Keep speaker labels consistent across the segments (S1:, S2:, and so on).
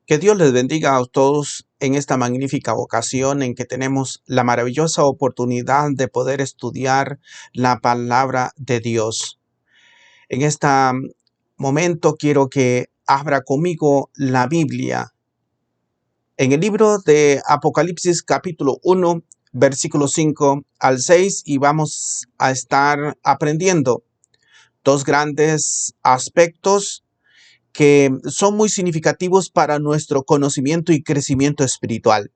S1: Que Dios les bendiga a todos en esta magnífica ocasión en que tenemos la maravillosa oportunidad de poder estudiar la palabra de Dios. En este momento quiero que abra conmigo la Biblia en el libro de Apocalipsis capítulo 1, versículos 5 al 6 y vamos a estar aprendiendo dos grandes aspectos que son muy significativos para nuestro conocimiento y crecimiento espiritual.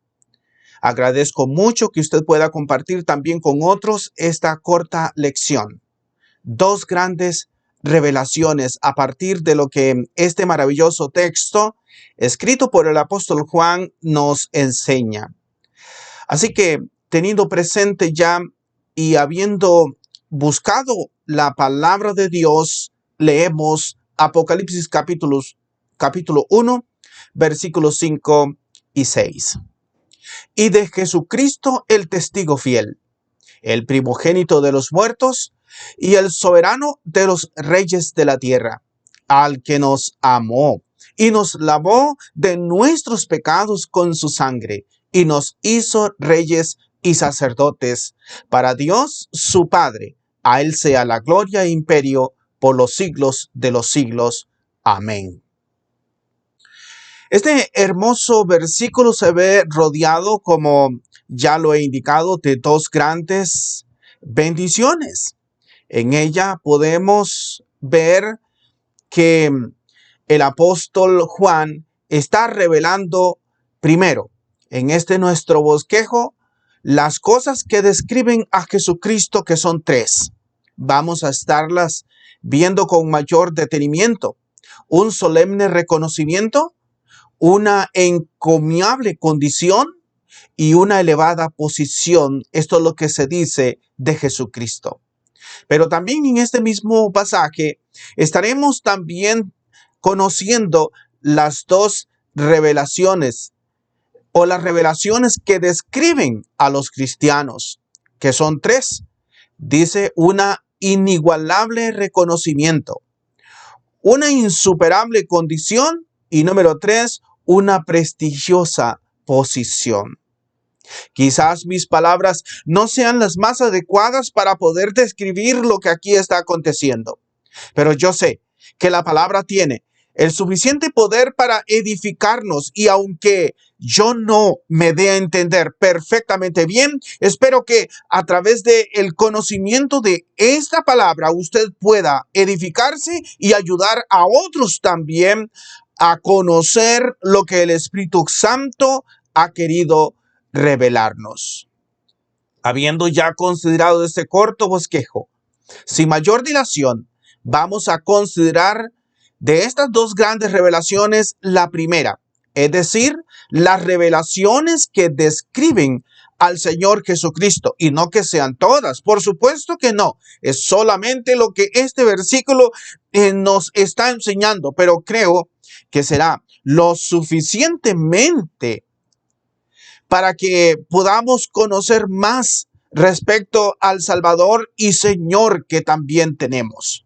S1: Agradezco mucho que usted pueda compartir también con otros esta corta lección. Dos grandes revelaciones a partir de lo que este maravilloso texto, escrito por el apóstol Juan, nos enseña. Así que, teniendo presente ya y habiendo buscado la palabra de Dios, leemos Apocalipsis capítulo 1, versículos 5 y 6. Y de Jesucristo el testigo fiel, el primogénito de los muertos y el soberano de los reyes de la tierra, al que nos amó y nos lavó de nuestros pecados con su sangre y nos hizo reyes y sacerdotes para Dios su Padre. A él sea la gloria e imperio por los siglos de los siglos. Amén. Este hermoso versículo se ve rodeado, como ya lo he indicado, de dos grandes bendiciones. En ella podemos ver que el apóstol Juan está revelando primero, en este nuestro bosquejo, las cosas que describen a Jesucristo, que son tres. Vamos a estarlas viendo con mayor detenimiento. Un solemne reconocimiento, una encomiable condición y una elevada posición. Esto es lo que se dice de Jesucristo. Pero también en este mismo pasaje estaremos también conociendo las dos revelaciones o las revelaciones que describen a los cristianos, que son tres. Dice una inigualable reconocimiento, una insuperable condición y número 3, una prestigiosa posición. Quizás mis palabras no sean las más adecuadas para poder describir lo que aquí está aconteciendo, pero yo sé que la palabra tiene el suficiente poder para edificarnos, y aunque yo no me dé a entender perfectamente bien, espero que a través del conocimiento de esta palabra usted pueda edificarse y ayudar a otros también a conocer lo que el Espíritu Santo ha querido revelarnos. Habiendo ya considerado este corto bosquejo, sin mayor dilación, vamos a considerar de estas dos grandes revelaciones la primera, es decir, las revelaciones que describen al Señor Jesucristo, y no que sean todas, por supuesto que no, es solamente lo que este versículo nos está enseñando, pero creo que será lo suficientemente para que podamos conocer más respecto al Salvador y Señor que también tenemos.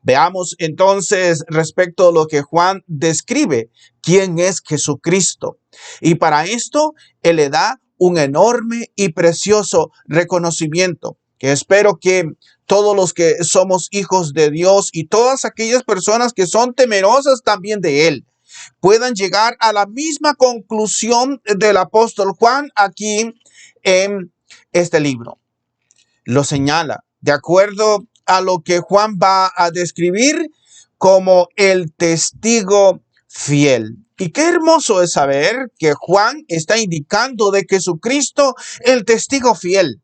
S1: Veamos entonces respecto a lo que Juan describe, quién es Jesucristo. Y para esto, él le da un enorme y precioso reconocimiento, que espero que todos los que somos hijos de Dios y todas aquellas personas que son temerosas también de él, puedan llegar a la misma conclusión del apóstol Juan aquí en este libro. Lo señala de acuerdo a lo que Juan va a describir como el testigo fiel. Y qué hermoso es saber que Juan está indicando de Jesucristo el testigo fiel.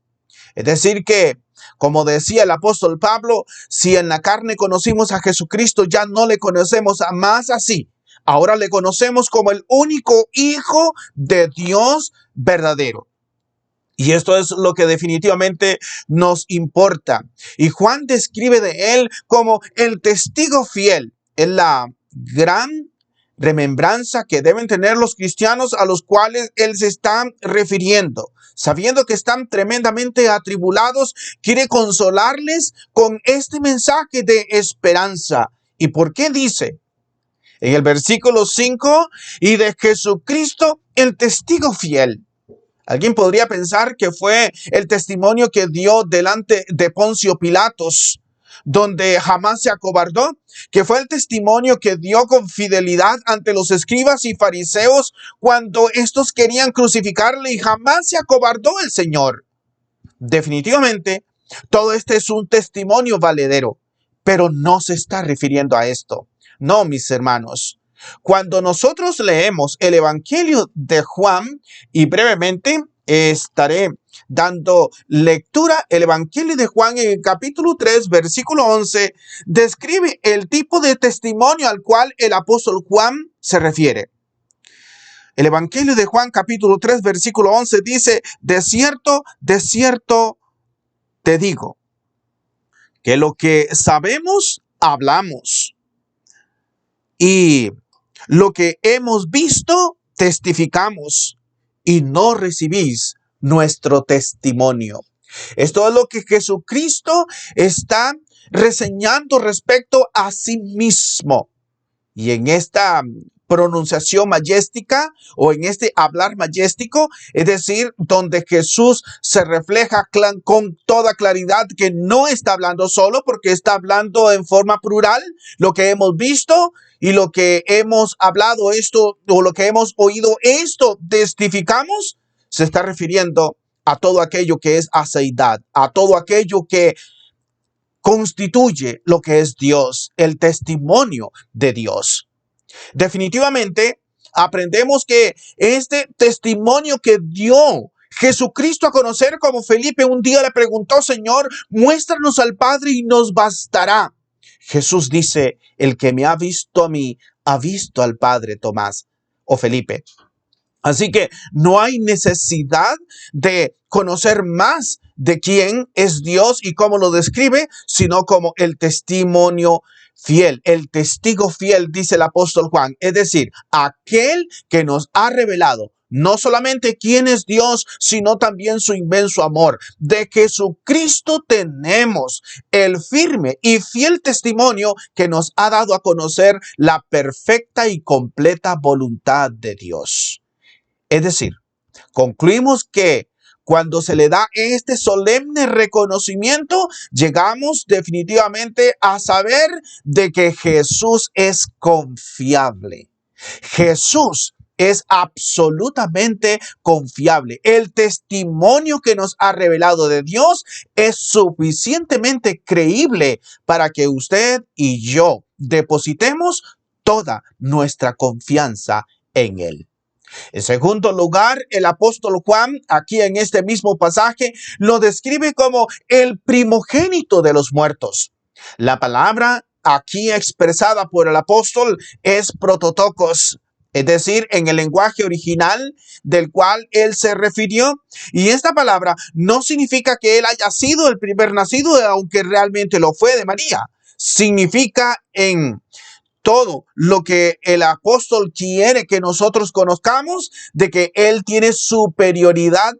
S1: Es decir que, como decía el apóstol Pablo, si en la carne conocimos a Jesucristo, ya no le conocemos más así. Ahora le conocemos como el único Hijo de Dios verdadero. Y esto es lo que definitivamente nos importa. Y Juan describe de él como el testigo fiel. Es la gran remembranza que deben tener los cristianos a los cuales él se está refiriendo. Sabiendo que están tremendamente atribulados, quiere consolarles con este mensaje de esperanza. ¿Y por qué dice En el versículo 5, y de Jesucristo, el testigo fiel. Alguien podría pensar que fue el testimonio que dio delante de Poncio Pilatos, donde jamás se acobardó, que fue el testimonio que dio con fidelidad ante los escribas y fariseos cuando estos querían crucificarle, y jamás se acobardó el Señor. Definitivamente, todo este es un testimonio valedero, pero no se está refiriendo a esto. No, mis hermanos. Cuando nosotros leemos el Evangelio de Juan, y brevemente estaré dando lectura, el Evangelio de Juan en el capítulo 3, versículo 11, describe el tipo de testimonio al cual el apóstol Juan se refiere. El Evangelio de Juan capítulo 3, versículo 11 dice: de cierto te digo, que lo que sabemos, hablamos, y lo que hemos visto, testificamos, y no recibís nuestro testimonio. Esto es lo que Jesucristo está reseñando respecto a sí mismo. Y en esta pronunciación majestica o en este hablar majestíco, es decir, donde Jesús se refleja con toda claridad que no está hablando solo, porque está hablando en forma plural, lo que hemos visto y lo que hemos hablado, esto o lo que hemos oído, esto testificamos, se está refiriendo a todo aquello que es aceidad, a todo aquello que constituye lo que es Dios, el testimonio de Dios. Definitivamente, aprendemos que este testimonio que dio Jesucristo a conocer, como Felipe un día le preguntó: Señor, muéstranos al Padre y nos bastará. Jesús dice: el que me ha visto a mí, ha visto al Padre, Tomás o Felipe. Así que no hay necesidad de conocer más de quién es Dios y cómo lo describe, sino como el testimonio fiel, el testigo fiel, dice el apóstol Juan. Es decir, aquel que nos ha revelado no solamente quién es Dios, sino también su inmenso amor. De Jesucristo tenemos el firme y fiel testimonio que nos ha dado a conocer la perfecta y completa voluntad de Dios. Es decir, concluimos que cuando se le da este solemne reconocimiento, llegamos definitivamente a saber de que Jesús es confiable. Jesús es absolutamente confiable. El testimonio que nos ha revelado de Dios es suficientemente creíble para que usted y yo depositemos toda nuestra confianza en Él. En segundo lugar, el apóstol Juan, aquí en este mismo pasaje, lo describe como el primogénito de los muertos. La palabra aquí expresada por el apóstol es prototokos, es decir, en el lenguaje original del cual él se refirió. Y esta palabra no significa que él haya sido el primer nacido, aunque realmente lo fue de María. Significa en todo lo que el apóstol quiere que nosotros conozcamos, de que él tiene superioridad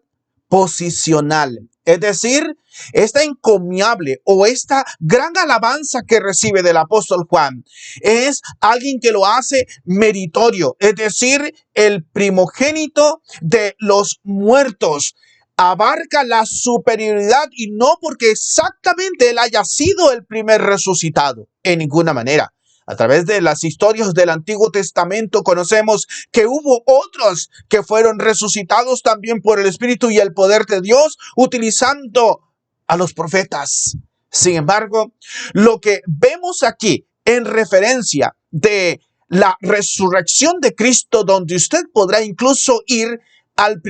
S1: posicional. Es decir, esta encomiable o esta gran alabanza que recibe del apóstol Juan es alguien que lo hace meritorio, es decir, el primogénito de los muertos. Abarca la superioridad y no porque exactamente él haya sido el primer resucitado, en ninguna manera. A través de las historias del Antiguo Testamento conocemos que hubo otros que fueron resucitados también por el Espíritu y el poder de Dios utilizando a los profetas. Sin embargo, lo que vemos aquí en referencia de la resurrección de Cristo, donde usted podrá incluso ir al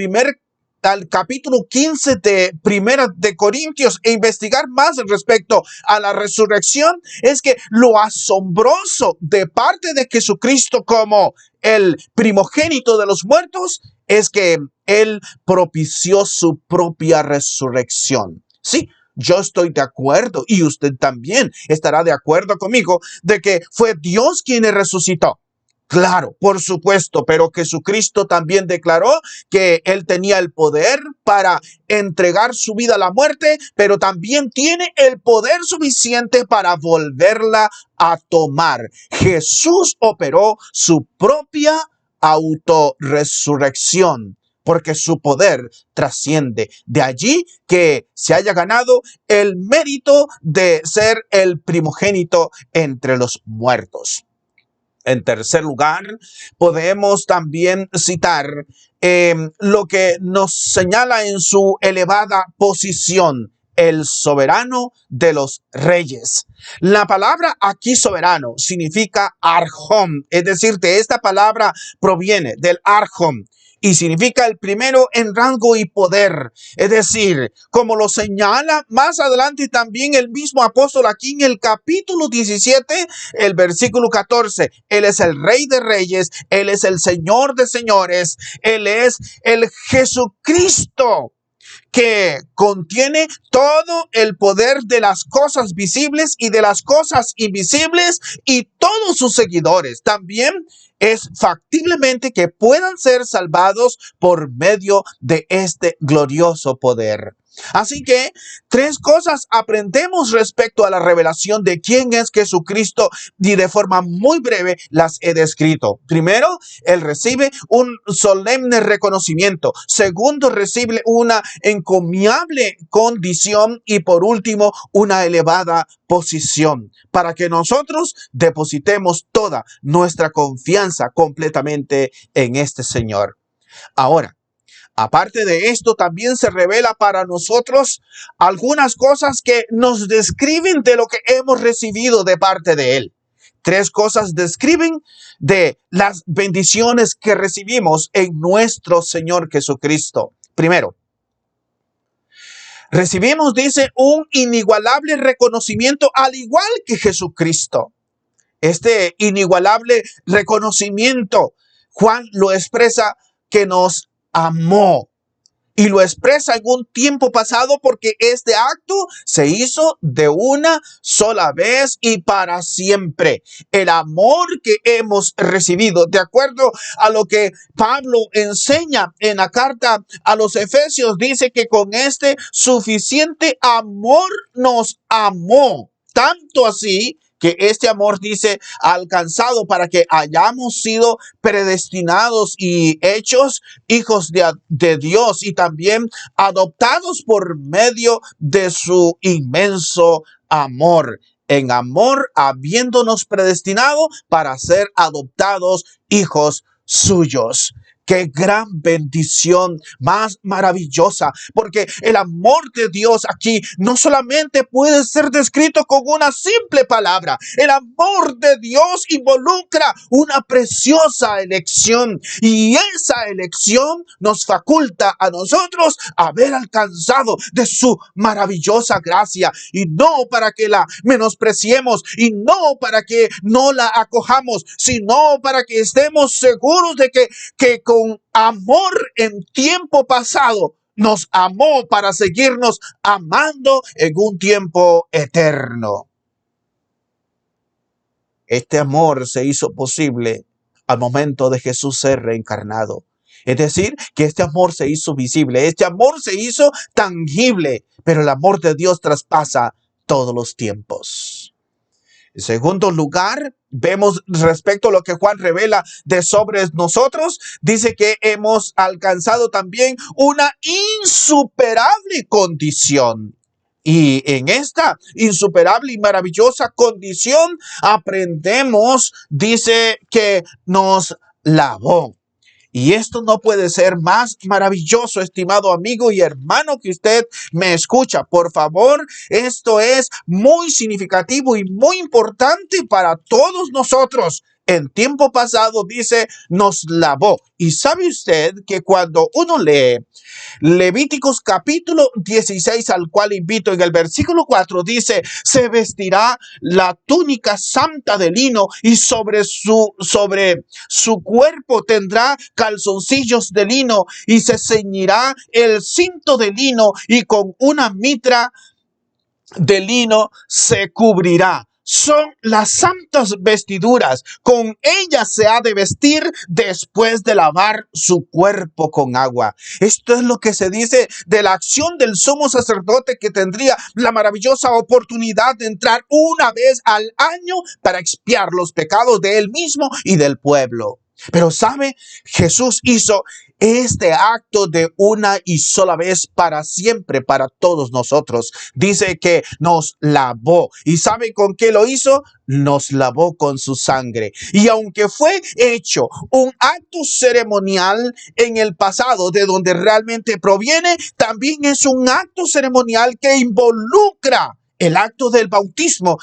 S1: capítulo 15 de Primera de Corintios e investigar más respecto a la resurrección, es que lo asombroso de parte de Jesucristo como el primogénito de los muertos es que Él propició su propia resurrección. Sí, yo estoy de acuerdo y usted también estará de acuerdo conmigo de que fue Dios quien le resucitó. Claro, por supuesto, pero Jesucristo también declaró que él tenía el poder para entregar su vida a la muerte, pero también tiene el poder suficiente para volverla a tomar. Jesús operó su propia autorresurrección, porque su poder trasciende. De allí que se haya ganado el mérito de ser el primogénito entre los muertos. En tercer lugar, podemos también citar lo que nos señala en su elevada posición, el soberano de los reyes. La palabra aquí soberano significa arjón, es decir, de esta palabra proviene del arjón y significa el primero en rango y poder. Es decir, como lo señala más adelante también el mismo apóstol aquí en el capítulo 17, el versículo 14, Él es el Rey de Reyes, Él es el Señor de Señores, Él es el Jesucristo, que contiene todo el poder de las cosas visibles y de las cosas invisibles, y todos sus seguidores también es factiblemente que puedan ser salvados por medio de este glorioso poder. Así que 3 cosas aprendemos respecto a la revelación de quién es Jesucristo y de forma muy breve las he descrito. Primero, él recibe un solemne reconocimiento. Segundo, recibe una encomiable condición. Y por último, una elevada posición, para que nosotros depositemos toda nuestra confianza completamente en este Señor. Ahora, aparte de esto, también se revela para nosotros algunas cosas que nos describen de lo que hemos recibido de parte de Él. 3 cosas describen de las bendiciones que recibimos en nuestro Señor Jesucristo. Primero, recibimos, dice, un inigualable reconocimiento al igual que Jesucristo. Este inigualable reconocimiento, Juan lo expresa que nos amó. Y lo expresa en un tiempo pasado porque este acto se hizo de una sola vez y para siempre. El amor que hemos recibido, de acuerdo a lo que Pablo enseña en la carta a los Efesios, dice que con este suficiente amor nos amó. Tanto así que este amor, dice, ha alcanzado para que hayamos sido predestinados y hechos hijos de Dios, y también adoptados por medio de su inmenso amor. En amor, habiéndonos predestinado para ser adoptados hijos suyos. Qué gran bendición más maravillosa, porque el amor de Dios aquí no solamente puede ser descrito con una simple palabra. El amor de Dios involucra una preciosa elección, y esa elección nos faculta a nosotros haber alcanzado de su maravillosa gracia, y no para que la menospreciemos, y no para que no la acojamos, sino para que estemos seguros de que con amor en tiempo pasado nos amó para seguirnos amando en un tiempo eterno. Este amor se hizo posible al momento de Jesús ser reencarnado. Es decir, que este amor se hizo visible, este amor se hizo tangible, pero el amor de Dios traspasa todos los tiempos. En segundo lugar, vemos respecto a lo que Juan revela de sobre nosotros, dice que hemos alcanzado también una insuperable condición. Y en esta insuperable y maravillosa condición aprendemos, dice, que nos lavó. Y esto no puede ser más maravilloso, estimado amigo y hermano que usted me escucha. Por favor, esto es muy significativo y muy importante para todos nosotros. En tiempo pasado, dice, nos lavó. Y sabe usted que cuando uno lee Levíticos capítulo 16, al cual invito, en el versículo 4 dice, se vestirá la túnica santa de lino, y sobre su cuerpo tendrá calzoncillos de lino, y se ceñirá el cinto de lino, y con una mitra de lino se cubrirá. son las santas vestiduras. Con ellas se ha de vestir después de lavar su cuerpo con agua. Esto es lo que se dice de la acción del sumo sacerdote, que tendría la maravillosa oportunidad de entrar una vez al año para expiar los pecados de él mismo y del pueblo. Pero ¿sabe? Jesús hizo este acto de una y sola vez para siempre, para todos nosotros. Dice que nos lavó. ¿Y sabe con qué lo hizo? Nos lavó con su sangre. Y aunque fue hecho un acto ceremonial en el pasado, de donde realmente proviene, también es un acto ceremonial que involucra el acto del bautismo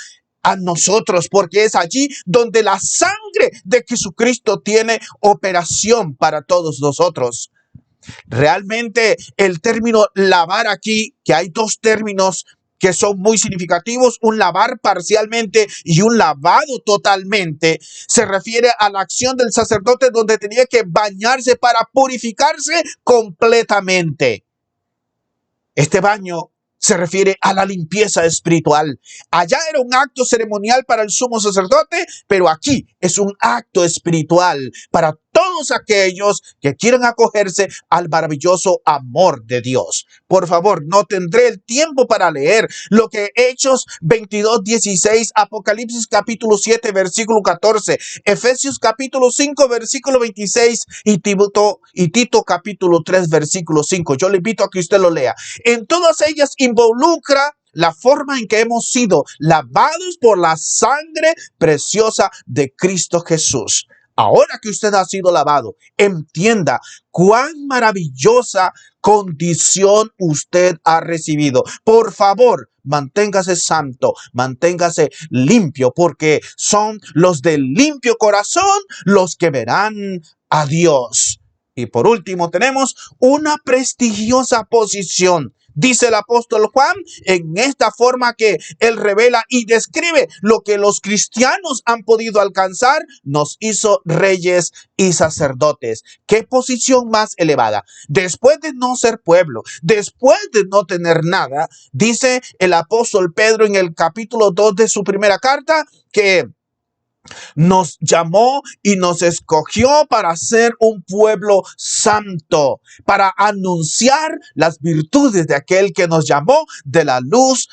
S1: a nosotros, porque es allí donde la sangre de Jesucristo tiene operación para todos nosotros. Realmente el término lavar aquí, que hay dos términos que son muy significativos, un lavar parcialmente y un lavado totalmente, se refiere a la acción del sacerdote donde tenía que bañarse para purificarse completamente. Este baño se refiere a la limpieza espiritual. Allá era un acto ceremonial para el sumo sacerdote, pero aquí es un acto espiritual para todos aquellos que quieran acogerse al maravilloso amor de Dios. Por favor, no tendré el tiempo para leer lo que Hechos 22:16, Apocalipsis capítulo 7, versículo 14, Efesios capítulo 5, versículo 26 y Tito capítulo 3, versículo 5. Yo le invito a que usted lo lea. En todas ellas involucra la forma en que hemos sido lavados por la sangre preciosa de Cristo Jesús. Ahora que usted ha sido lavado, entienda cuán maravillosa condición usted ha recibido. Por favor, manténgase santo, manténgase limpio, porque son los de limpio corazón los que verán a Dios. Y por último, tenemos una prestigiosa posición. Dice el apóstol Juan en esta forma que él revela y describe lo que los cristianos han podido alcanzar: nos hizo reyes y sacerdotes. ¿Qué posición más elevada? Después de no ser pueblo, después de no tener nada, dice el apóstol Pedro en el capítulo 2 de su primera carta que nos llamó y nos escogió para ser un pueblo santo, para anunciar las virtudes de aquel que nos llamó de la luz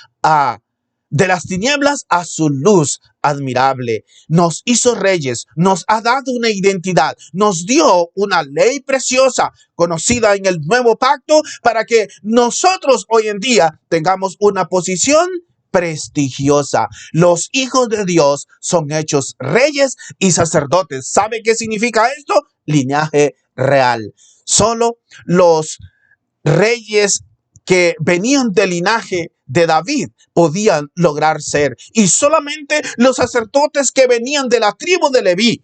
S1: de las tinieblas a su luz admirable. Nos hizo reyes, nos ha dado una identidad, nos dio una ley preciosa conocida en el nuevo pacto para que nosotros hoy en día tengamos una posición prestigiosa. Los hijos de Dios son hechos reyes y sacerdotes. ¿Sabe qué significa esto? Linaje real. Solo los reyes que venían del linaje de David podían lograr ser, y solamente los sacerdotes que venían de la tribu de Leví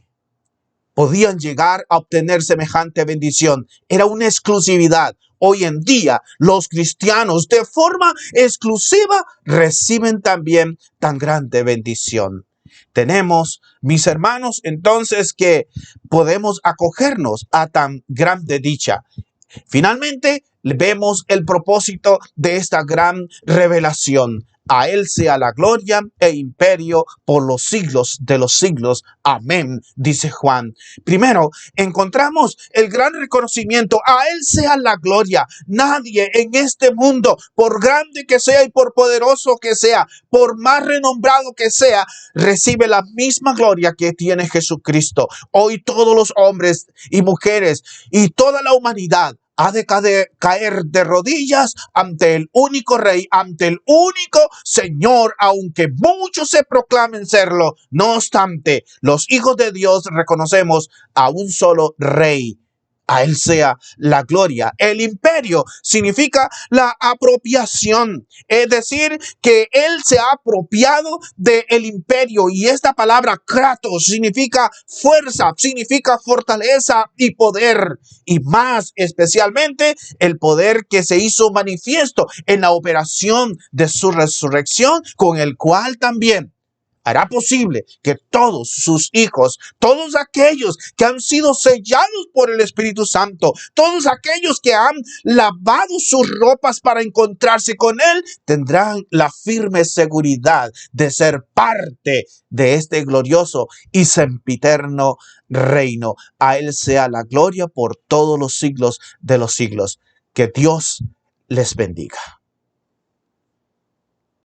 S1: podían llegar a obtener semejante bendición. Era una exclusividad. Hoy en día, los cristianos de forma exclusiva reciben también tan grande bendición. Tenemos, mis hermanos, entonces, que podemos acogernos a tan grande dicha. Finalmente, vemos el propósito de esta gran revelación. A él sea la gloria e imperio por los siglos de los siglos. Amén, dice Juan. Primero, encontramos el gran reconocimiento. A él sea la gloria. Nadie en este mundo, por grande que sea y por poderoso que sea, por más renombrado que sea, recibe la misma gloria que tiene Jesucristo. Hoy todos los hombres y mujeres y toda la humanidad ha de caer de rodillas ante el único Rey, ante el único Señor, aunque muchos se proclamen serlo. No obstante, los hijos de Dios reconocemos a un solo Rey. A él sea la gloria. El imperio significa la apropiación, es decir, que él se ha apropiado del imperio, y esta palabra kratos significa fuerza, significa fortaleza y poder, y más especialmente el poder que se hizo manifiesto en la operación de su resurrección, con el cual también hará posible que todos sus hijos, todos aquellos que han sido sellados por el Espíritu Santo, todos aquellos que han lavado sus ropas para encontrarse con Él, tendrán la firme seguridad de ser parte de este glorioso y sempiterno reino. A Él sea la gloria por todos los siglos de los siglos. Que Dios les bendiga.